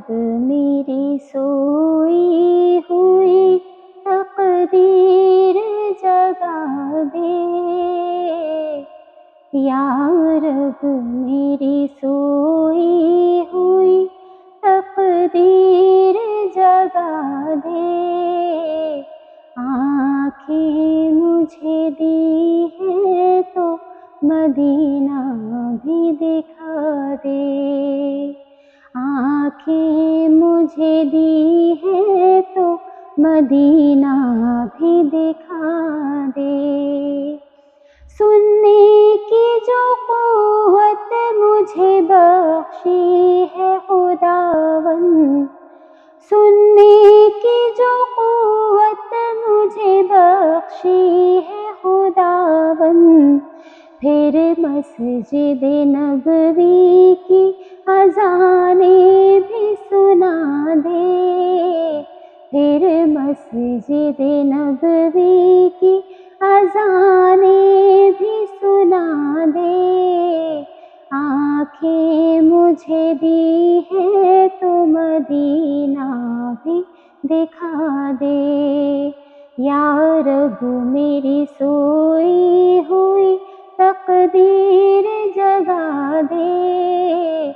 رب میری سوئی ہوئی تقدیر جگا دے، یا رب میری سوئی ہوئی تقدیر جگا دے، آنکھیں مجھے دی ہے تو مدینہ بھی دکھا دے، آنکھیں مجھے دی ہے تو مدینہ بھی دکھا دے، سننے کی جو قوت مجھے بخشی ہے خداوند، سننے کی جو قوت مجھے بخشی ہے خداوند، پھر مسجد نبوی کی اذانیں بھی سنا دے، پھر مسجد نبوی کی اذانیں بھی سنا دے، آنکھیں مجھے دی ہے تو مدینہ بھی دکھا دے، یا رب میری سوئی ہوئی تقدیر جگا دے،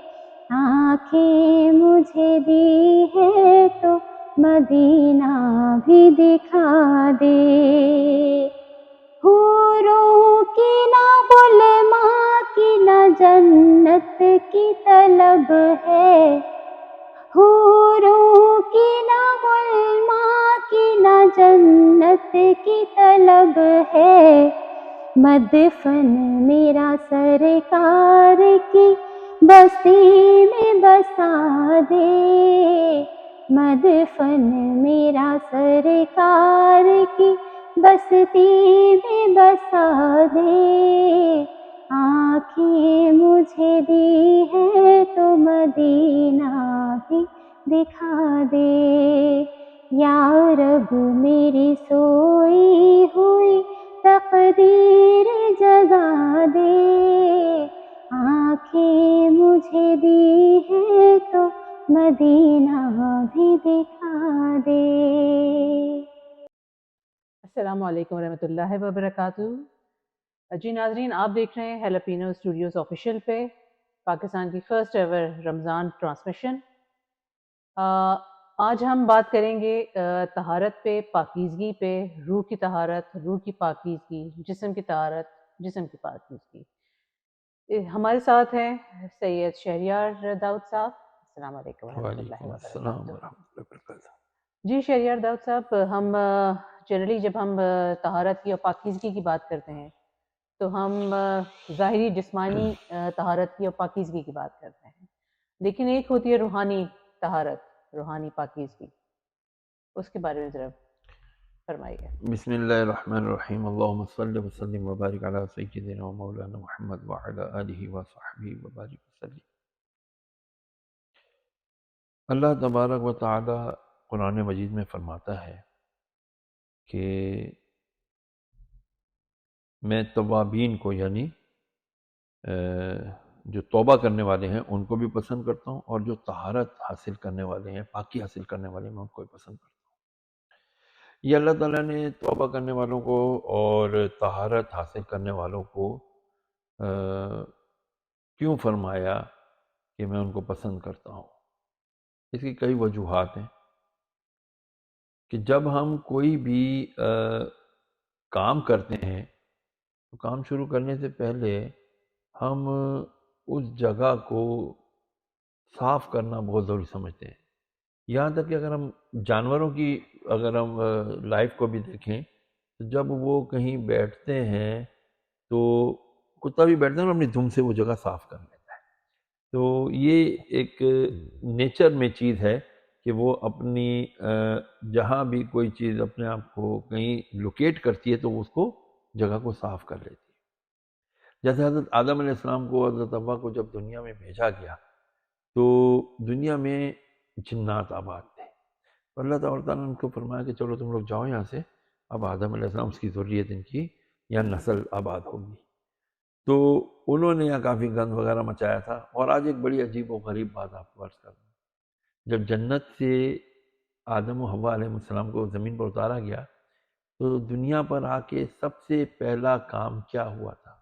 آنکھیں مجھے دی ہے تو مدینہ بھی دکھا دے، حوروں کی نہ غلماں کی نہ جنت کی طلب ہے، حوروں کی نہ غلماں کی نہ جنت کی طلب ہے، مدفن میرا سرکار کی بستی میں بسا دے، مدفن میرا سرکار کی بستی میں بسا دے، آنکھیں مجھے دی ہے تو مدینہ بھی دکھا دے، یا رب میری سوئی ہوئی تقدیر جگا دے، آنکھیں مجھے دی ہے تو مدینہ بھی دکھا دے۔ السلام علیکم ورحمۃ اللہ وبرکاتہ۔ جی ناظرین، آپ دیکھ رہے ہیں ہیلاپینو اسٹوڈیوز آفیشیل پہ پاکستان کی فرسٹ ایور رمضان ٹرانسمیشن۔ آج ہم بات کریں گے طہارت پہ، پاکیزگی پہ، روح کی طہارت، روح کی پاکیزگی، جسم کی طہارت، جسم کی پاکیزگی۔ ہمارے ساتھ ہیں سید شہریار داؤد صاحب۔ السلام علیکم ورحمۃ اللہ وعلیکم السلام وبرکاتہ۔ ورحمۃ اللہ وبرکاتہ۔ جی شہریار داؤد صاحب، ہم جنرلی جب ہم طہارت کی اور پاکیزگی کی بات کرتے ہیں تو ہم ظاہری جسمانی طہارت کی اور پاکیزگی کی بات کرتے ہیں، لیکن ایک ہوتی ہے روحانی طہارت، روحانی پاکیزگی، اس کے بارے میں ذرا فرمائیے۔ بسم اللہ الرحمن الرحیم، اللہم صلی وسلم وبارک علی سیدنا و مولانا محمد وعلی آلہ وصحبہ وبارک وسلم۔ اللہ تبارک و تعالی قرآن مجید میں فرماتا ہے کہ میں توابین کو، یعنی جو توبہ کرنے والے ہیں ان کو بھی پسند کرتا ہوں، اور جو طہارت حاصل کرنے والے ہیں، پاکی حاصل کرنے والے ہیں، میں ان کو بھی پسند کرتا ہوں۔ یہ اللہ تعالیٰ نے توبہ کرنے والوں کو اور طہارت حاصل کرنے والوں کو کیوں فرمایا کہ میں ان کو پسند کرتا ہوں؟ اس کی کئی وجوہات ہیں کہ جب ہم کوئی بھی کام کرتے ہیں تو کام شروع کرنے سے پہلے ہم اس جگہ کو صاف کرنا بہت ضروری سمجھتے ہیں۔ یہاں تک کہ اگر ہم جانوروں کی اگر ہم لائف کو بھی دیکھیں تو جب وہ کہیں بیٹھتے ہیں تو کتا بھی بیٹھتا ہے نا، اپنی دم سے وہ جگہ صاف کر لیتا ہے۔ تو یہ ایک نیچر میں چیز ہے کہ وہ اپنی جہاں بھی کوئی چیز اپنے آپ کو کہیں لوکیٹ کرتی ہے تو وہ اس کو جگہ کو صاف کر لیتی ہے۔ جیسے حضرت آدم علیہ السلام کو، حضرت حوا کو جب دنیا میں بھیجا گیا تو دنیا میں جنات آباد تھے، تو اللہ تعالیٰ نے ان کو فرمایا کہ چلو تم لوگ جاؤ یہاں سے، اب آدم علیہ السلام اس کی ذریت ان کی یا نسل آباد ہوگی۔ تو انہوں نے یہاں کافی گند وغیرہ مچایا تھا، اور آج ایک بڑی عجیب و غریب بات آپ کو عرض کر دوں جب جنت سے آدم و حوا علیہ السلام کو زمین پر اتارا گیا تو دنیا پر آ کے سب سے پہلا کام کیا ہوا تھا؟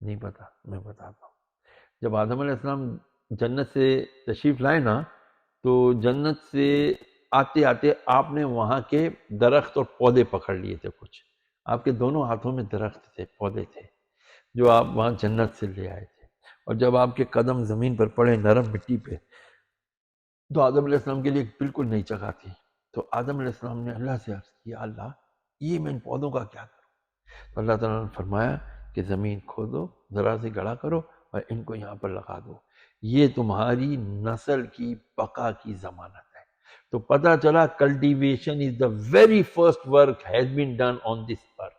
نہیں پتا، میں بتاتا ہوں۔ جب آدم علیہ السلام جنت سے تشریف لائے نا، تو جنت سے آتے آتے آپ نے وہاں کے درخت اور پودے پکڑ لیے تھے کچھ۔ آپ کے دونوں ہاتھوں میں درخت تھے، پودے تھے، جو آپ وہاں جنت سے لے آئے تھے۔ اور جب آپ کے قدم زمین پر پڑے نرم مٹی پہ، تو آدم علیہ السلام کے لیے بالکل نئی جگہ تھی۔ تو آدم علیہ السلام نے اللہ سے عرض کیا، اللہ یہ میں ان پودوں کا کیا کروں؟ تو اللہ تعالیٰ نے فرمایا کہ زمین کھودو، ذرا سے گڑھا کرو اور ان کو یہاں پر لگا دو، یہ تمہاری نسل کی بقا کی ضمانت ہے۔ تو پتہ چلا cultivation is the very first work has been done on this earth,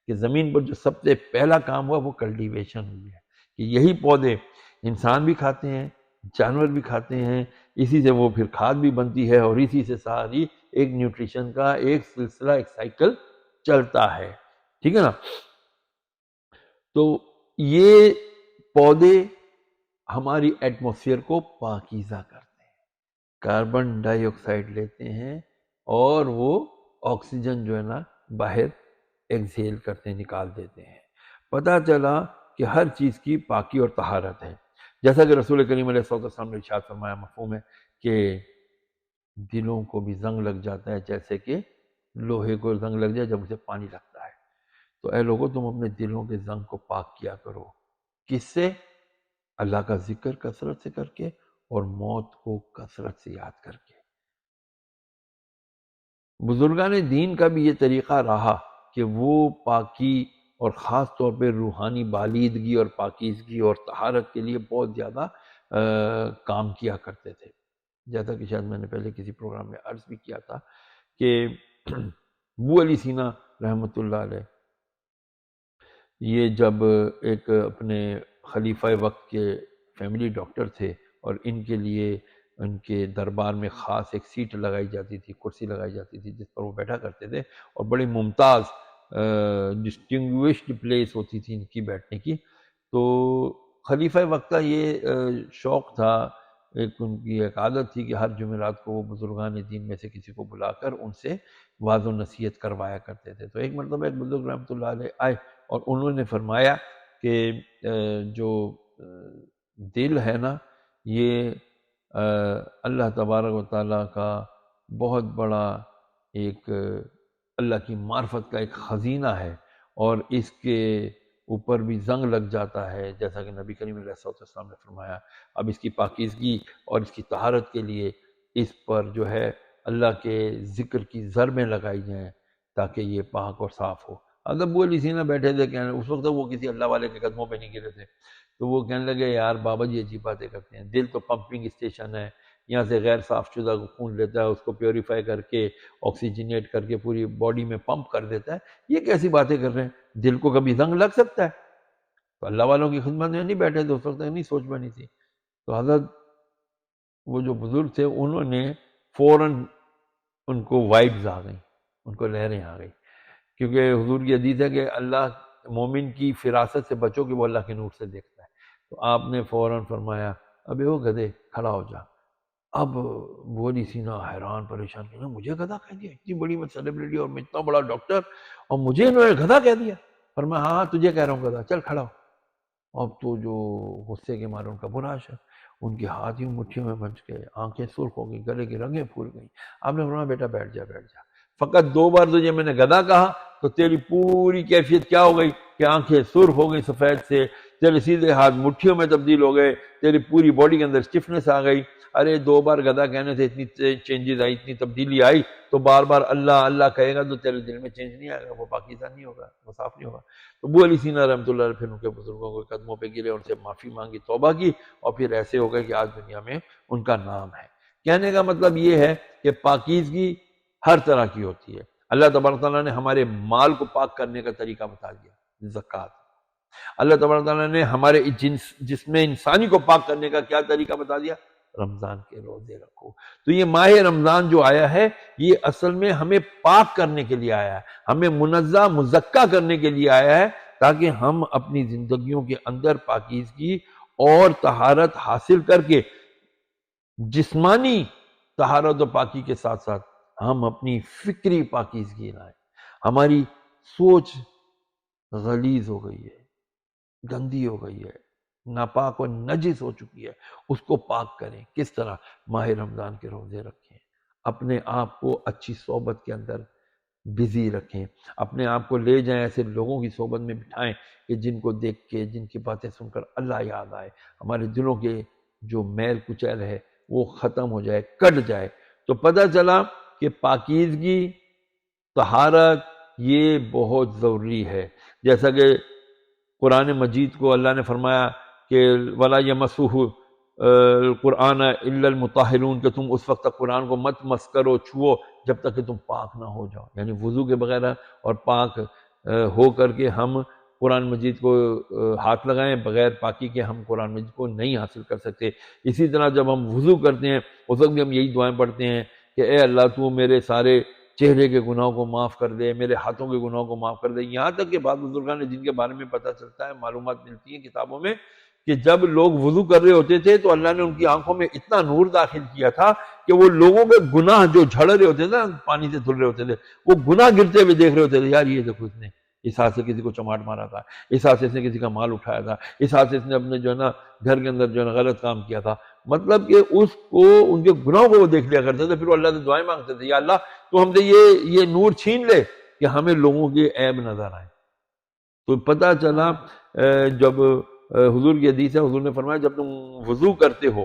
کہ زمین پر جو سب سے پہلا کام ہوا وہ کلٹیویشن ہوئی ہے، کہ یہی پودے انسان بھی کھاتے ہیں، جانور بھی کھاتے ہیں، اسی سے وہ پھر کھاد بھی بنتی ہے، اور اسی سے ساری ایک نیوٹریشن کا ایک سلسلہ، ایک سائیکل چلتا ہے، ٹھیک ہے نا؟ تو یہ پودے ہماری ایٹماسفیئر کو پاکیزہ کرتے ہیں، کاربن ڈائی آکسائڈ لیتے ہیں اور وہ آکسیجن جو ہے نا باہر ایکسہیل کرتے ہیں، نکال دیتے ہیں۔ پتہ چلا کہ ہر چیز کی پاکی اور طہارت ہے، جیسا کہ رسول کریم علیہ السلام نے ارشاد فرمایا، مفہوم ہے کہ دلوں کو بھی زنگ لگ جاتا ہے جیسے کہ لوہے کو زنگ لگ جائے جب اسے پانی لگتا ہے۔ تو اے لوگوں، تم اپنے دلوں کے زنگ کو پاک کیا کرو، کس سے؟ اللہ کا ذکر کثرت سے کر کے اور موت کو کثرت سے یاد کر کے۔ بزرگان دین کا بھی یہ طریقہ رہا کہ وہ پاکی اور خاص طور پہ روحانی بالیدگی اور پاکیزگی اور طہارت کے لیے بہت زیادہ کام کیا کرتے تھے، جیسا کہ شاید میں نے پہلے کسی پروگرام میں عرض بھی کیا تھا کہ ابو علی سینا رحمۃ اللہ علیہ، یہ جب ایک اپنے خلیفہ وقت کے فیملی ڈاکٹر تھے، اور ان کے لیے ان کے دربار میں خاص ایک سیٹ لگائی جاتی تھی، کرسی لگائی جاتی تھی جس پر وہ بیٹھا کرتے تھے، اور بڑی ممتاز ڈسٹنگوشڈ پلیس ہوتی تھی ان کی بیٹھنے کی۔ تو خلیفہ وقت کا یہ شوق تھا، ایک ان کی ایک عادت تھی کہ ہر جمعرات کو وہ بزرگان دین میں سے کسی کو بلا کر ان سے واعظ و نصیحت کروایا کرتے تھے۔ تو ایک مرتبہ ایک بزرگ رحمۃ اللہ علیہ آئے اور انہوں نے فرمایا کہ جو دل ہے نا، یہ اللہ تبارک و تعالیٰ کا بہت بڑا ایک اللہ کی معرفت کا ایک خزینہ ہے، اور اس کے اوپر بھی زنگ لگ جاتا ہے، جیسا کہ نبی کریم علیہ السلام نے فرمایا۔ اب اس کی پاکیزگی اور اس کی طہارت کے لیے اس پر جو ہے اللہ کے ذکر کی ضربیں لگائی جائیں تاکہ یہ پاک اور صاف ہو۔ اب ابو علی سینا بیٹھے تھے، کہنے اس وقت وہ کسی اللہ والے کے قدموں پہ نہیں گرے تھے، تو وہ کہنے لگے یار بابا جی عجیب باتیں کرتے ہیں، دل تو پمپنگ اسٹیشن ہے، یہاں سے غیر صاف شدہ خون لیتا ہے، اس کو پیوریفائی کر کے آکسیجنیٹ کر کے پوری باڈی میں پمپ کر دیتا ہے، یہ کیسی باتیں کر رہے ہیں، دل کو کبھی زنگ لگ سکتا ہے؟ تو اللہ والوں کی خدمت میں نہیں بیٹھے تھے اس وقت، نہیں سوچ بنی تھی۔ تو حضرت وہ جو بزرگ تھے انہوں نے فوراً ان کو وائبز آ گئیں، ان کو لہریں آ گئی، کیونکہ حضور کی حدیث ہے کہ اللہ مومن کی فراست سے بچو کہ وہ اللہ کے نور سے دیکھتا ہے۔ تو آپ نے فوراً فرمایا ابے وہ گدھے کھڑا ہو جا۔ اب وہ علی سینا حیران پریشان کہ مجھے گدھا کہہ دیا، اتنی بڑی میں سیلیبریٹی اور میں اتنا بڑا ڈاکٹر، اور مجھے انہوں نے گدھا کہہ دیا؟ فرمایا ہاں تجھے کہہ رہا ہوں گدھا، چل کھڑا ہو۔ اب تو جو غصے کے مارے ان کا برا حشر، ان کے ہاتھ یوں مٹھیوں میں بنچ گئے، آنکھیں سرخ ہو گئی، گلے کی رگیں پھول گئیں۔ آپ نے فرمایا بیٹا بیٹھ جا بیٹھ جا، فقط 2 بار تجھے میں نے گدھا کہا تو تیری پوری کیفیت کیا ہو گئی کہ آنکھیں سرخ ہو گئی سفید سے، تیرے سیدھے ہاتھ مٹھیوں میں تبدیل ہو گئے، تیری پوری باڈی کے اندر اسٹفنس آ گئی۔ ارے 2 بار گدھا کہنے سے اتنی چینجز آئی، اتنی تبدیلی آئی، تو بار بار اللہ اللہ کہے گا تو تیرے دل میں چینج نہیں آئے گا، وہ پاکیزہ نہیں ہوگا، وہ صاف نہیں ہوگا۔ تو ابو علی سینا رحمۃ اللہ علیہ پھر ان کے بزرگوں کے قدموں پہ گرے، ان سے معافی مانگی، توبہ کی، اور پھر ایسے ہو گئے کہ آج دنیا میں ان کا نام ہے۔ کہنے کا مطلب یہ ہے کہ پاکیزگی ہر طرح کی ہوتی ہے۔ اللہ تبارک تعالیٰ نے ہمارے مال کو پاک کرنے کا طریقہ بتا دیا، زکوٰۃ۔ اللہ تبارک تعالیٰ نے ہمارے جسم انسانی کو پاک کرنے کا کیا طریقہ بتا دیا؟ رمضان کے روزے رکھو۔ تو یہ ماہ رمضان جو آیا ہے یہ اصل میں ہمیں پاک کرنے کے لیے آیا ہے، ہمیں منزہ مزکہ کرنے کے لیے آیا ہے، تاکہ ہم اپنی زندگیوں کے اندر پاکیزگی اور طہارت حاصل کر کے جسمانی طہارت و پاکی کے ساتھ ساتھ ہم اپنی فکری پاکیزگی لائیں. ہماری سوچ غلیظ ہو گئی ہے، گندی ہو گئی ہے، ناپاک و نجس ہو چکی ہے، اس کو پاک کریں. کس طرح؟ ماہ رمضان کے روزے رکھیں، اپنے آپ کو اچھی صحبت کے اندر بزی رکھیں، اپنے آپ کو لے جائیں ایسے لوگوں کی صحبت میں بٹھائیں کہ جن کو دیکھ کے، جن کی باتیں سن کر اللہ یاد آئے، ہمارے دلوں کے جو میل کچیل ہے وہ ختم ہو جائے، کٹ جائے. تو پتہ چلا کہ پاکیزگی، طہارت یہ بہت ضروری ہے. جیسا کہ قرآن مجید کو اللہ نے فرمایا کہ وَلَا يَمَسُّهُ القرآن الا المطہرون، کہ تم اس وقت تک قرآن کو مت مس کرو، چھوؤ جب تک کہ تم پاک نہ ہو جاؤ. یعنی وضو کے بغیر اور پاک ہو کر کے ہم قرآن مجید کو ہاتھ لگائیں، بغیر پاکی کے ہم قرآن مجید کو نہیں حاصل کر سکتے. اسی طرح جب ہم وضو کرتے ہیں اس وقت بھی ہم یہی دعائیں پڑھتے ہیں کہ اے اللہ تو میرے سارے چہرے کے گناہوں کو معاف کر دے، میرے ہاتھوں کے گناہوں کو معاف کر دے. یہاں تک کہ بعض بزرگان نے جن کے بارے میں پتہ چلتا ہے، معلومات ملتی ہیں کتابوں میں، کہ جب لوگ وضو کر رہے ہوتے تھے تو اللہ نے ان کی آنکھوں میں اتنا نور داخل کیا تھا کہ وہ لوگوں کے گناہ جو جھڑ رہے ہوتے تھے، پانی سے دھل رہے ہوتے تھے، وہ گناہ گرتے ہوئے دیکھ رہے ہوتے تھے. یار یہ دیکھو، اس نے اس ہاتھ سے کسی کو چماٹ مارا تھا، اس ہاتھ سے اس نے کسی کا مال اٹھایا تھا، اس ہاتھ سے اس نے اپنے جو ہے نا گھر کے اندر جو ہے نا غلط کام کیا تھا. مطلب کہ اس کو، ان کے گناہوں کو وہ دیکھ لیا کرتے تھے. پھر وہ اللہ سے دعائیں مانگتے تھے، یا اللہ تو ہم سے یہ نور چھین لے کہ ہمیں لوگوں کے عیب نظر آئے. تو پتہ چلا جب حضور کی حدیث ہے، حضور نے فرمایا جب تم وضو کرتے ہو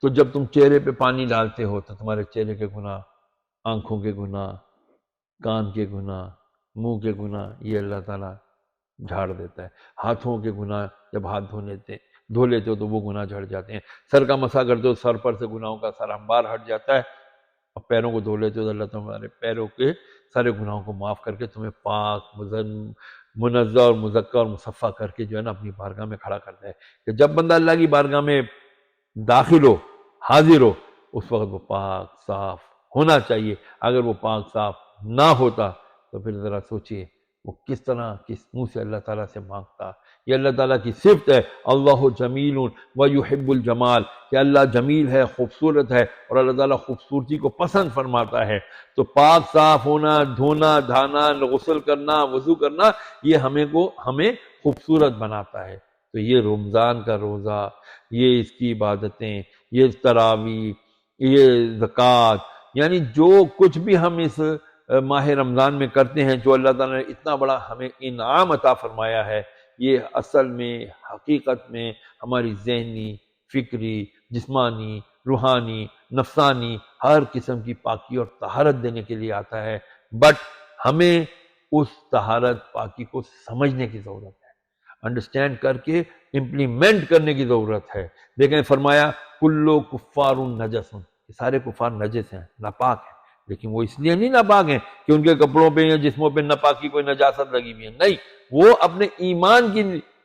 تو جب تم چہرے پہ پانی ڈالتے ہو تو تمہارے چہرے کے گناہ، آنکھوں کے گناہ، کان کے گناہ، منہ کے گناہ یہ اللہ تعالیٰ جھاڑ دیتا ہے. ہاتھوں کے گناہ جب ہاتھ دھو لیتے ہو تو وہ گناہ جھڑ جاتے ہیں. سر کا مسح کرتے ہو، سر پر سے گناہوں کا سر انبار ہٹ جاتا ہے. اور پیروں کو دھو لیتے ہو تو اللہ تمہارے پیروں کے سارے گناہوں کو معاف کر کے تمہیں پاک، منزہ اور مزکہ اور مصفہ کر کے جو ہے نا اپنی بارگاہ میں کھڑا کرتا ہے. کہ جب بندہ اللہ کی بارگاہ میں داخل ہو، حاضر ہو، اس وقت وہ پاک صاف ہونا چاہیے. اگر وہ پاک صاف نہ ہوتا تو پھر ذرا سوچئے وہ کس طرح، کس منہ سے اللہ تعالیٰ سے مانگتا. یہ اللہ تعالیٰ کی صفت ہے، اللہ جمیل ویحب الجمال، کہ اللہ جمیل ہے، خوبصورت ہے، اور اللہ تعالیٰ خوبصورتی کو پسند فرماتا ہے. تو پاک صاف ہونا، دھونا دھانا، غسل کرنا، وضو کرنا، یہ ہمیں خوبصورت بناتا ہے. تو یہ رمضان کا روزہ، یہ اس کی عبادتیں، یہ تراویح، یہ زکوٰۃ، یعنی جو کچھ بھی ہم اس ماہ رمضان میں کرتے ہیں، جو اللہ تعالیٰ نے اتنا بڑا ہمیں انعام عطا فرمایا ہے، یہ اصل میں، حقیقت میں ہماری ذہنی، فکری، جسمانی، روحانی، نفسانی ہر قسم کی پاکی اور طہارت دینے کے لیے آتا ہے. بٹ ہمیں اس طہارت پاکی کو سمجھنے کی ضرورت ہے، انڈرسٹینڈ کر کے امپلیمنٹ کرنے کی ضرورت ہے. دیکھیں فرمایا کلو کفار نجس، سارے کفار نجس ہیں، ناپاک ہیں. لیکن وہ اس لیے نہیں ناپاک ہیں کہ ان کے کپڑوں پہ یا جسموں پہ ناپاکی کوئی نجاست لگی ہوئی ہے، نہیں، وہ اپنے ایمان کی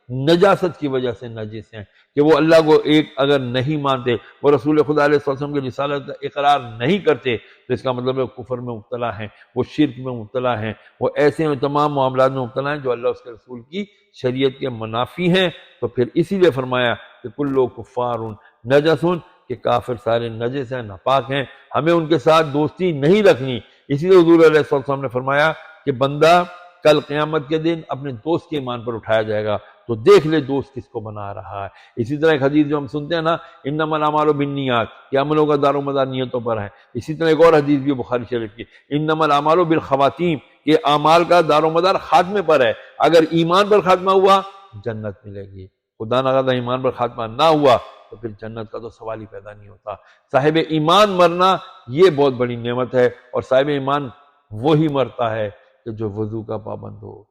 نجاست کی وجہ سے نجس ہیں. کہ وہ اللہ کو ایک اگر نہیں مانتے، وہ رسول خدا علیہ وسلم کی رسالت اقرار نہیں کرتے، تو اس کا مطلب ہے کفر میں مبتلا ہیں، وہ شرک میں مبتلا ہیں، وہ ایسے تمام معاملات میں مبتلا ہیں جو اللہ اس کے رسول کی شریعت کے منافی ہیں. تو پھر اسی لیے فرمایا کہ کلو کفار نجسن، کہ کافر سارے نجس ہیں، ناپاک ہیں، ہمیں ان کے ساتھ دوستی نہیں رکھنی. اسی لیے حضور علیہ السلام نے فرمایا کہ بندہ کل قیامت کے دن اپنے دوست کے ایمان پر اٹھایا جائے گا، تو دیکھ لے دوست کس کو بنا رہا ہے. اسی طرح ایک حدیث جو ہم سنتے ہیں نا، انما الاعمال بالنیات، کہ عملوں کا دار و مدار نیتوں پر ہے. اسی طرح ایک اور حدیث بھی بخاری شریف کی، انما الاعمال بالخواتیم، کہ اعمال کا دار و مدار خاتمے پر ہے. اگر ایمان پر خاتمہ ہوا جنت ملے گی، خدا نخواستہ ایمان پر خاتمہ نہ ہوا تو پھر جنت کا تو سوال ہی پیدا نہیں ہوتا. صاحب ایمان مرنا یہ بہت بڑی نعمت ہے، اور صاحب ایمان وہی مرتا ہے کہ جو وضو کا پابند ہو،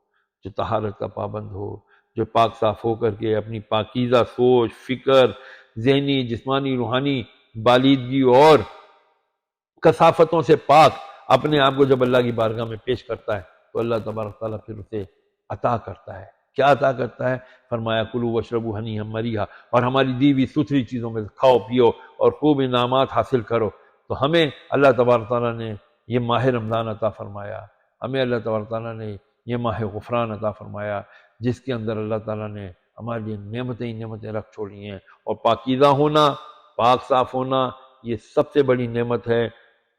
جو طہارت کا پابند ہو، جو پاک صاف ہو کر کے اپنی پاکیزہ سوچ، فکر، ذہنی، جسمانی، روحانی بالیدگی اور کثافتوں سے پاک اپنے آپ کو جب اللہ کی بارگاہ میں پیش کرتا ہے تو اللہ تبارک تعالیٰ پھر اسے عطا کرتا ہے. کیا عطا کرتا ہے؟ فرمایا کلوا واشربوا ہنیئا مریئا، اور ہماری دی ہوئی ستھری چیزوں میں کھاؤ پیو اور خوب انعامات حاصل کرو. تو ہمیں اللہ تبارک تعالیٰ نے یہ ماہ رمضان عطا فرمایا، ہمیں اللہ تبارک تعالیٰ نے یہ ماہ غفران عطا فرمایا، جس کے اندر اللہ تعالیٰ نے ہمارے لیے نعمتیں رکھ چھوڑی ہیں. اور پاکیزہ ہونا پاک صاف ہونا یہ سب سے بڑی نعمت ہے.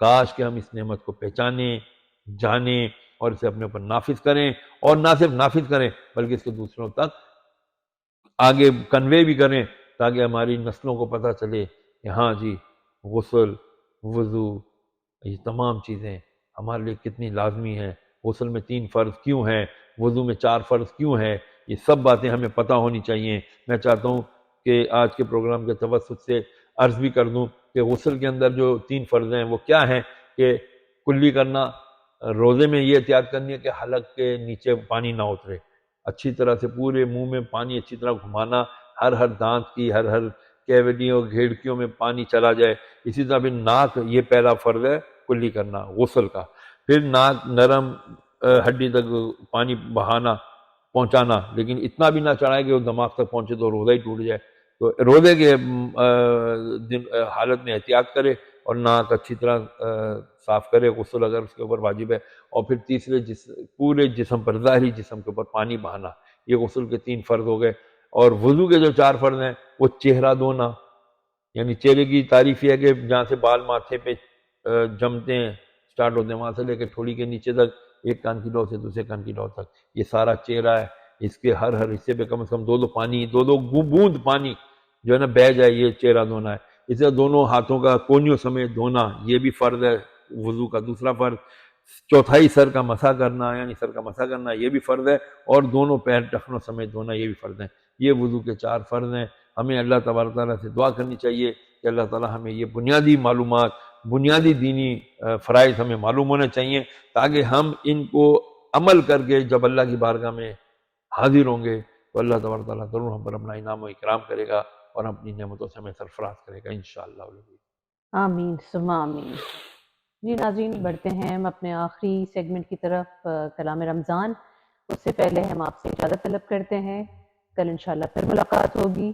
کاش کہ ہم اس نعمت کو پہچانیں، جانیں اور اسے اپنے اوپر نافذ کریں، اور نہ صرف نافذ کریں بلکہ اس کو دوسروں تک آگے کنوے بھی کریں، تاکہ ہماری نسلوں کو پتہ چلے کہ ہاں جی غسل، وضو، یہ تمام چیزیں ہمارے لیے کتنی لازمی ہیں. غسل میں 3 فرض کیوں ہیں، وضو میں 4 فرض کیوں ہیں، یہ سب باتیں ہمیں پتہ ہونی چاہیے. میں چاہتا ہوں کہ آج کے پروگرام کے توسط سے عرض بھی کر دوں کہ غسل کے اندر جو 3 فرض ہیں وہ کیا ہیں. کہ کلی کرنا، روزے میں یہ احتیاط کرنی ہے کہ حلق کے نیچے پانی نہ اترے، اچھی طرح سے پورے منہ میں پانی اچھی طرح گھمانا، ہر دانت کی ہر کیویٹیوں گھیڑکیوں میں پانی چلا جائے. اسی طرح پھر ناک، یہ پہلا فرض ہے کلی کرنا غسل کا. پھر ناک نرم ہڈی تک پانی بہانا، پہنچانا، لیکن اتنا بھی نہ چڑھائے کہ وہ دماغ تک پہنچے تو روزہ ہی ٹوٹ جائے. تو روزے کے حالت میں احتیاط کرے اور ناک اچھی طرح صاف کرے، غسل اگر اس کے اوپر واجب ہے. اور پھر تیسرے پورے جسم پر، ظاہری جسم کے اوپر پانی بہانا. یہ غسل کے 3 فرض ہو گئے. اور وضو کے جو 4 فرض ہیں وہ چہرہ دھونا، یعنی چہرے کی تعریف یہ ہے کہ جہاں سے بال ماتھے پہ جمتے ہیں، سٹارٹ ہوتے ہیں، وہاں سے لے کے ٹھوڑی کے نیچے تک، ایک کان کی لو سے دوسرے کان کی لو تک، یہ سارا چہرہ ہے. اس کے ہر حصے پہ کم از کم 2 پانی، 2 بوند پانی جو ہے نا بہہ جائے، یہ چہرہ دھونا ہے. اس طرح دونوں ہاتھوں کا کونیوں سمیت دھونا، یہ بھی فرض ہے وضو کا دوسرا فرض. چوتھائی سر کا مسح کرنا، یعنی سر کا مسح کرنا، یہ بھی فرض ہے. اور دونوں پیر ٹخنوں سمیت دھونا، یہ بھی فرض ہے. یہ وضو کے 4 فرض ہیں. ہمیں اللہ تبارک تعالیٰ سے دعا کرنی چاہیے کہ اللہ تعالیٰ ہمیں یہ بنیادی معلومات، بنیادی دینی فرائض ہمیں معلوم ہونے چاہیے، تاکہ ہم ان کو عمل کر کے جب اللہ کی بارگاہ میں حاضر ہوں گے تو اللہ تبارک تعالیٰ ضرور ہم پر اپنا انعام و اکرام کرے گا اور اپنی نعمتوں سے ہمیں سرفراز کرے گا انشاءاللہ. آمین ثم آمین. جی ناظرین، بڑھتے ہیں ہم اپنے آخری سیگمنٹ کی طرف، کلام رمضان. اس سے پہلے ہم آپ سے اجازت طلب کرتے ہیں. کل انشاءاللہ پھر ملاقات ہوگی.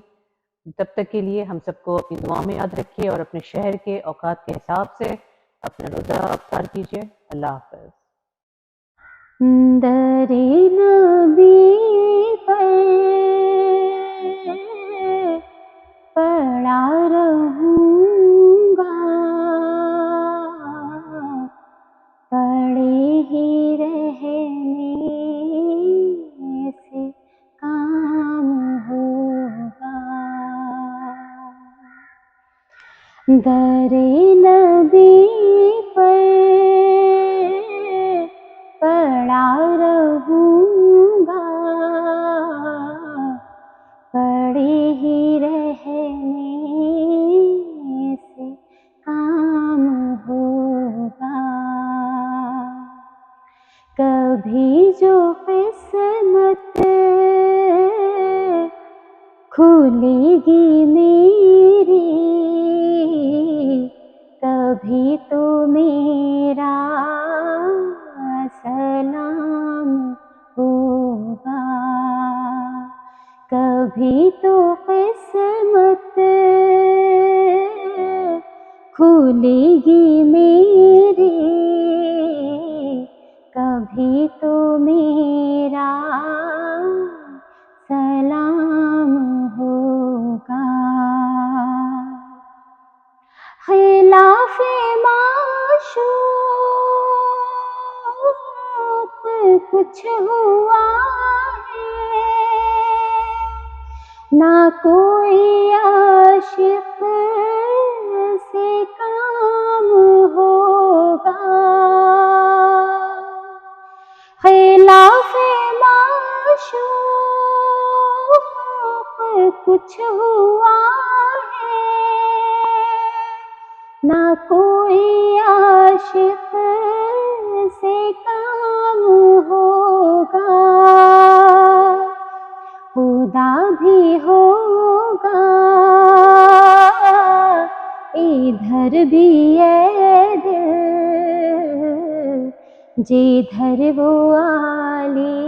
تب تک کے لیے ہم سب کو اپنی دعا میں یاد رکھیے اور اپنے شہر کے اوقات کے حساب سے اپنا روزہ افطار کیجیے. اللہ حافظ. در نبی پر پڑا رہوں گا، پڑے ہی رہنے سے کام ہوگا. در نبی پر پڑا رہوں گا، پڑے ہی رہنے سے کام ہوگا. کبھی جو قسمت کھلے گی میری، کبھی تو میرا سلام ہوگا. کبھی تو قسمت کھلے گی میری، کبھی تو میرا سلام ہوگا. خلاف معشوق کچھ ہوا ہے، نہ کوئی عاشق سے کام ہوگا. خلاف معشوق کچھ ہوا ہے، نہ کوئی عاشق سے کام ہوگا. خدا بھی ہوگا ادھر بھی ہے دل، جدھر وہ عالی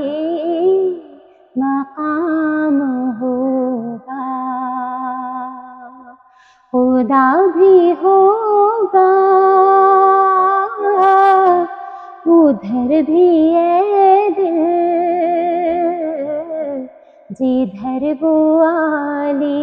مقام ہوگا. خدا بھی ہوگا ادھر بھی ہے دل، جدھر وہ عالی